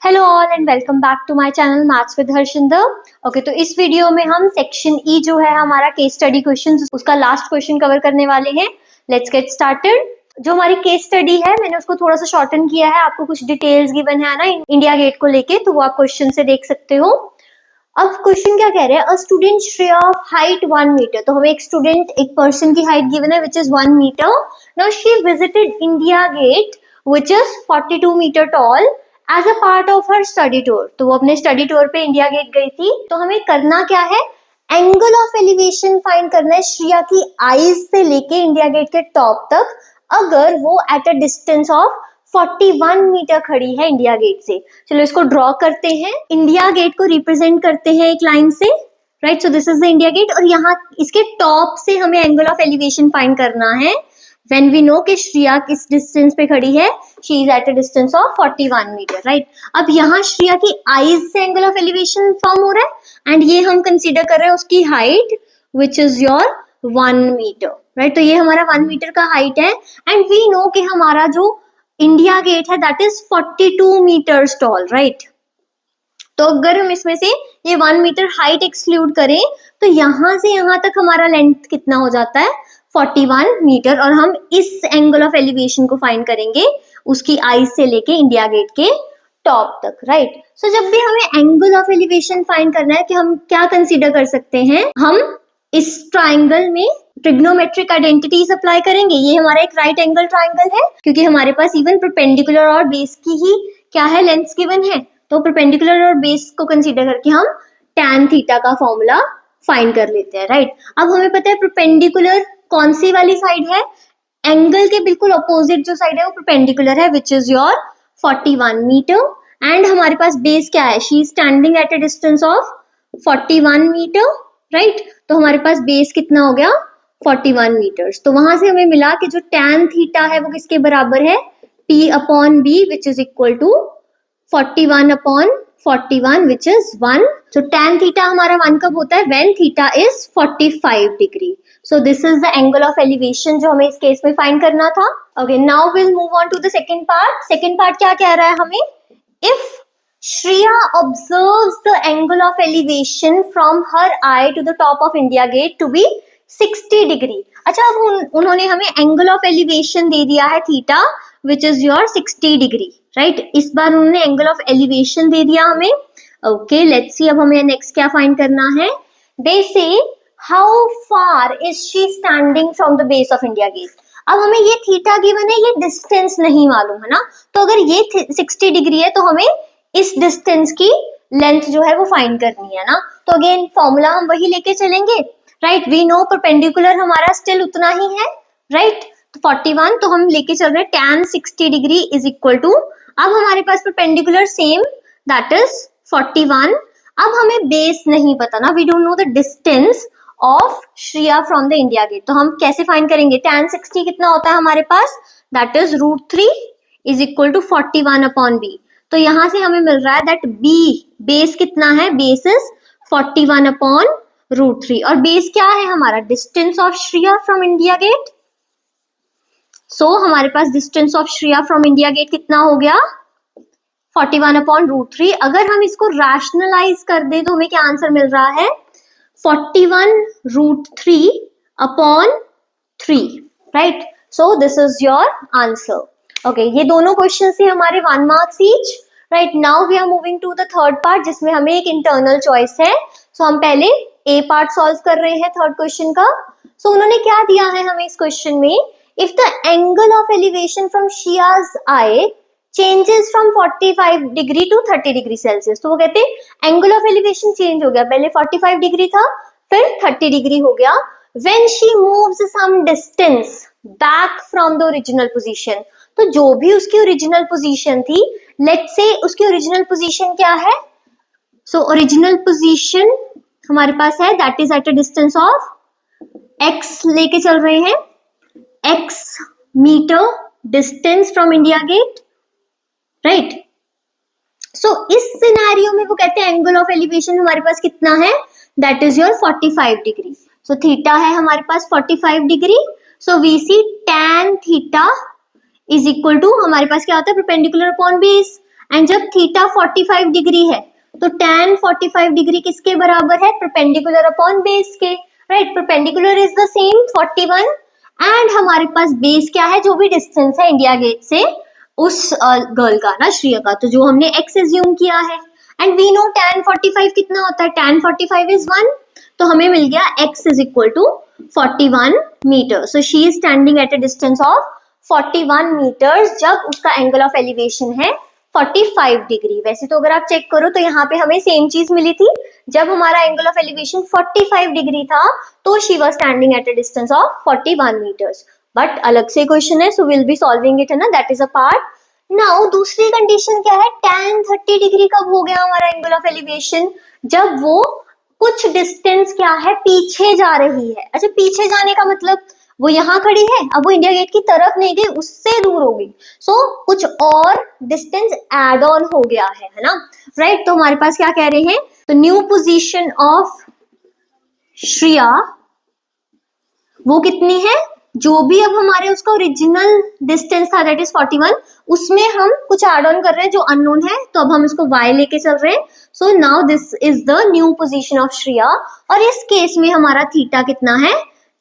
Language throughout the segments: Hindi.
Hello all and welcome back to my channel maths with Harshinder. Okay, तो इस वीडियो में हम सेक्शन ई जो है हमारा केस स्टडी क्वेश्चन, उसका लास्ट क्वेश्चन कवर करने वाले हैं। Let's get started. जो हमारी केस स्टडी है मैंने उसको थोड़ा सा शॉर्टन किया है, आपको कुछ डिटेल्स गिवन है ना इंडिया गेट को लेके, तो वो आप क्वेश्चन से देख सकते हो। अब क्वेश्चन क्या कह रहे हैं, a student Shreya of height 1 meter. तो हमें एक पर्सन की हाइट गिवन है which is 1 meter. Now she visited India gate which is 42 meter tall as a part of her study tour. तो वो अपने स्टडी टूर पे इंडिया गेट गई थी। तो हमें करना क्या है, एंगल ऑफ एलिवेशन फाइंड करना है श्रेया की आईज से लेके इंडिया गेट के टॉप तक, अगर वो at a distance of 41 meter खड़ी है इंडिया गेट से। चलो इसको ड्रॉ करते हैं। इंडिया गेट को रिप्रेजेंट करते हैं एक लाइन से, right. So this is the India gate और यहाँ इसके टॉप से हमें एंगल ऑफ एलिवेशन फाइंड करना है। When we know कि श्रेया किस डिस्टेंस पे खड़ी है, she is at a distance of 41 meter, right. अब यहाँ श्रेया की आईज से एंगल ऑफ एलिवेशन फॉर्म हो रहा है एंड ये हम कंसीडर कर रहे हैं उसकी height which is your 1 meter, right. तो ये हमारा 1 मीटर का हाइट है एंड वी नो कि हमारा जो इंडिया गेट है that is 42 meters tall, right. तो अगर हम इसमें से ये 1 मीटर हाइट एक्सक्लूड करें तो यहाँ से यहाँ तक हमारा लेंथ कितना हो जाता है, 41 मीटर। और हम इस एंगल ऑफ एलिवेशन को फाइंड करेंगे उसकी आईज से लेके इंडिया गेट के टॉप तक, राइट। सो जब भी हमें एंगल ऑफ एलिवेशन फाइंड करना है कि हम क्या कंसीडर कर सकते हैं, हम इस ट्राइंगल में ट्रिग्नोमेट्रिक आइडेंटिटीज अप्लाई करेंगे। ये हमारा एक राइट एंगल ट्राइंगल है क्योंकि हमारे पास इवन परपेंडिकुलर और बेस की ही क्या है, लेंथ गिवन है। तो परपेंडिकुलर और बेस को कंसीडर करके हम tan थीटा का फॉर्मूला फाइंड कर लेते हैं, राइट। अब हमें पता है परपेंडिकुलर कौन सी वाली साइड है, एंगल के बिल्कुल अपोजिट जो साइड है वो परपेंडिकुलर है which is your 41 meter. And हमारे पास बेस क्या है, she is standing at a distance of 41 meter, right. तो हमारे पास बेस कितना हो गया, 41 मीटर्स। तो वहां से हमें मिला कि जो tan थीटा है वो किसके बराबर है, P upon B which is equal to 41 upon 41 which is 1। So tan theta हमारा 1 कब होता है, when theta is 45 degree. So this is the angle of elevation जो हमें इस केस में फाइंड करना था। Okay, now we'll move on to the second part. Second part क्या कह रहा है हमें, if Shreya observes the angle of elevation from her eye to the top of India Gate to be 60 degree. अच्छा, अब उन्होंने हमें एंगल ऑफ एलिवेशन दे दिया है theta which is your 60 degree, right. इस बार उन्होंने एंगल ऑफ एलिवेशन दे दिया हमें। ओके, लेट्स सी अब हमें नेक्स्ट क्या फाइंड करना है। They say how far is she standing from the base of India gate. अब हमें ये थीटा गिवन है, ये डिस्टेंस नहीं मालूम है ना, तो अगर ये 60 डिग्री है तो हमें इस डिस्टेंस की लेंथ जो है वो फाइंड करनी है ना। तो अगेन फॉर्मूला हम वही लेके चलेंगे, राइट। वी नो परपेंडिकुलर हमारा स्टिल उतना ही है, राइट। तो 41 तो हम लेके चल रहे हैं tan 60 degree is equal to, अब हमारे पास परपेंडिकुलर सेम दैट इज 41। अब हमें बेस नहीं पता ना, we don't know the distance of Shreya from the India gate. तो हम कैसे फाइंड करेंगे, tan 60 कितना होता है हमारे पास, that is √3 is equal to 41 upon b। तो यहां से हमें मिल रहा है दैट b बेस कितना है, बेस इज 41 अपॉन √3 और बेस क्या है हमारा, distance of Shreya from India Gate. So हमारे पास distance of Shreya from India gate कितना हो गया, 41 अपॉन √3। अगर हम इसको रैशनलाइज कर दे तो हमें क्या आंसर मिल रहा है, 41√3 upon 3, right. So this is your answer. Okay, ये दोनों क्वेश्चन से हमारे 1 marks each, right. Now we are moving to the third part जिसमें हमें एक इंटरनल चॉइस है। सो हम पहले ए पार्ट सॉल्व कर रहे हैं थर्ड क्वेश्चन का। सो उन्होंने क्या दिया है हमें इस क्वेश्चन में, if the angle of elevation from Shreya's eye changes from 45 degree to 30 degree celsius. तो वो कहते हैं एंगल ऑफ एलिवेशन चेंज हो गया, पहले 45 डिग्री था फिर 30 डिग्री हो गया when she moves some distance back from the original position। तो जो भी उसकी ओरिजिनल पोजीशन थी, लेट्स से उसकी ओरिजिनल पोजीशन क्या है, सो ओरिजिनल पोजीशन हमारे पास है that is at a distance of x, लेके चल रहे हैं x metre distance from India Gate, right. So इस सिनेरियो में वो कहते हैं एंगल ऑफ एलिवेशन हमारे पास कितना है, that is your 45 degree. So theta है हमारे पास 45 degree. So we see tan theta is equal to, हमारे पास क्या होता है परपेंडिकुलर अपॉन बेस, एंड जब थीटा 45 डिग्री है तो tan 45 डिग्री किसके बराबर है? परपेंडिकुलर अपॉन बेस के, right? Perpendicular is the same 41 and हमारे पास बेस क्या है? जो भी डिस्टेंस है इंडिया गेट से उस गर्ल का ना, श्रेया का, तो जो हमने x एज्यूम किया है एंड वी नो tan 45 कितना होता है? tan 45 इज 1, तो हमें मिल गया x is equal to 41 meter. So she is standing at a distance of 41 meters जब उसका एंगल ऑफ एलिवेशन है 45 डिग्री. वैसे तो अगर आप चेक करो तो यहाँ पे हमें सेम चीज मिली थी. जब हमारा एंगल ऑफ एलिवेशन 45 डिग्री था तो she was standing at a distance of 41 meters. But अलग से क्वेश्चन है, so will be solving it, है ना, that is a part. Now दूसरी कंडीशन क्या है? tan 30 डिग्री कब हो गया हमारा एंगल ऑफ एलिवेशन? जब वो कुछ डिस्टेंस क्या है, पीछे जा रही है. अच्छा, पीछे जाने का मतलब वो यहाँ खड़ी है, अब वो इंडिया गेट की तरफ नहीं गई, उससे दूर हो गई. सो कुछ और डिस्टेंस एड ऑन हो गया है ना, राइट? तो हमारे पास क्या कह रहे हैं? तो न्यू पोजीशन ऑफ श्रेया वो कितनी है? जो भी अब हमारे उसका ओरिजिनल डिस्टेंस था दैट इज 41, उसमें हम कुछ एड ऑन कर रहे हैं जो अननोन है, तो अब हम इसको y लेके चल रहे हैं. So now this is the new position of Shreya और इस केस में हमारा थीटा कितना है?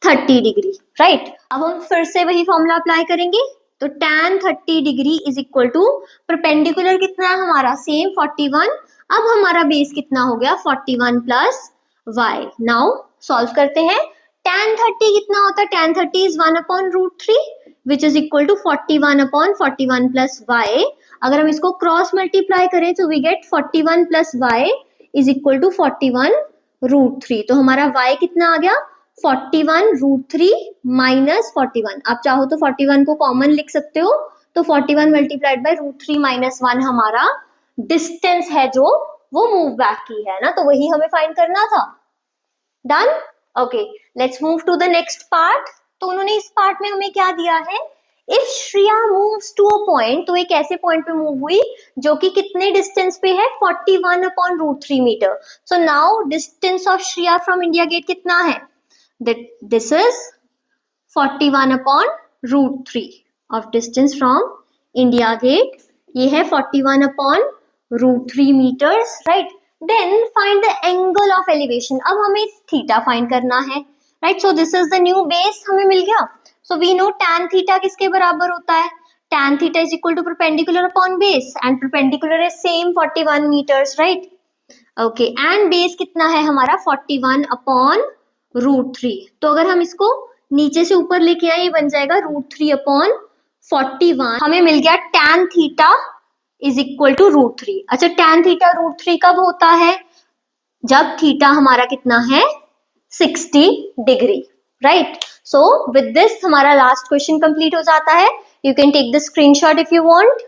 30 डिग्री, राइट? अब हम फिर से वही फॉर्मूला अप्लाई करेंगे. तो tan 30 degree is equal to perpendicular कितना है हमारा? सेम 41. अब हमारा बेस कितना हो गया? 41 प्लस y. नाउ सॉल्व करते हैं. tan 30 कितना होता है? tan 30 is 1 upon root 3 which is equal to 41 upon 41 plus y. अगर हम इसको क्रॉस मल्टीप्लाई करें तो we get 41 plus y is equal to 41 root 3. तो हमारा y कितना आ गया? 41 root 3 minus 41. आप चाहो तो 41 को कॉमन लिख सकते हो, तो 41 मल्टीप्लाइड बाय रूट 3 माइनस 1 हमारा डिस्टेंस है जो वो मूव बैक की है ना, तो वही हमें फाइंड करना था. Done. Okay, let's move to the next part. तो उन्होंने इस पार्ट में हमें क्या दिया है? If Shreya moves to a point, तो एक ऐसे पॉइंट पे मूव हुई जो कि कितने डिस्टेंस पे है? 41 upon root 3 metre. So now distance of Shreya from India gate कितना है? This is 41 upon root 3 of distance from India gate. ये है 41 upon root 3 metres, right? Then find the angle of elevation. अब हमें थीटा फाइंड करना है, right? So this is the new base हमें मिल गया. So we know tan theta किसके बराबर होता है? tan theta is equal to perpendicular upon base and perpendicular is same 41 metres, right? Okay, and base कितना है हमारा? 41 अपॉन रूट 3. तो अगर हम इसको नीचे से ऊपर लेके आए, ये बन जाएगा रूट 3 अपॉन 41. हमें मिल गया tan theta is equal to root 3. अच्छा, tan थीटा रूट 3 कब होता है? जब थीटा हमारा कितना है? 60 degree, right? So with this हमारा लास्ट क्वेश्चन कंप्लीट हो जाता है. You can take the screenshot if you want.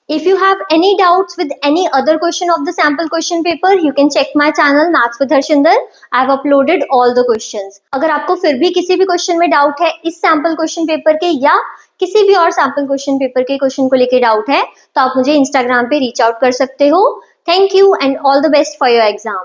If you have any doubts with any other question of the sample question paper, you can check my channel Maths with Harshinder. I have uploaded all the questions. अगर आपको फिर भी किसी भी क्वेश्चन में डाउट है इस सैम्पल क्वेश्चन पेपर के या किसी भी और सैम्पल क्वेश्चन पेपर के क्वेश्चन को लेके डाउट है, तो आप मुझे इंस्टाग्राम पे रीच आउट कर सकते हो. Thank you and all the best for your exam.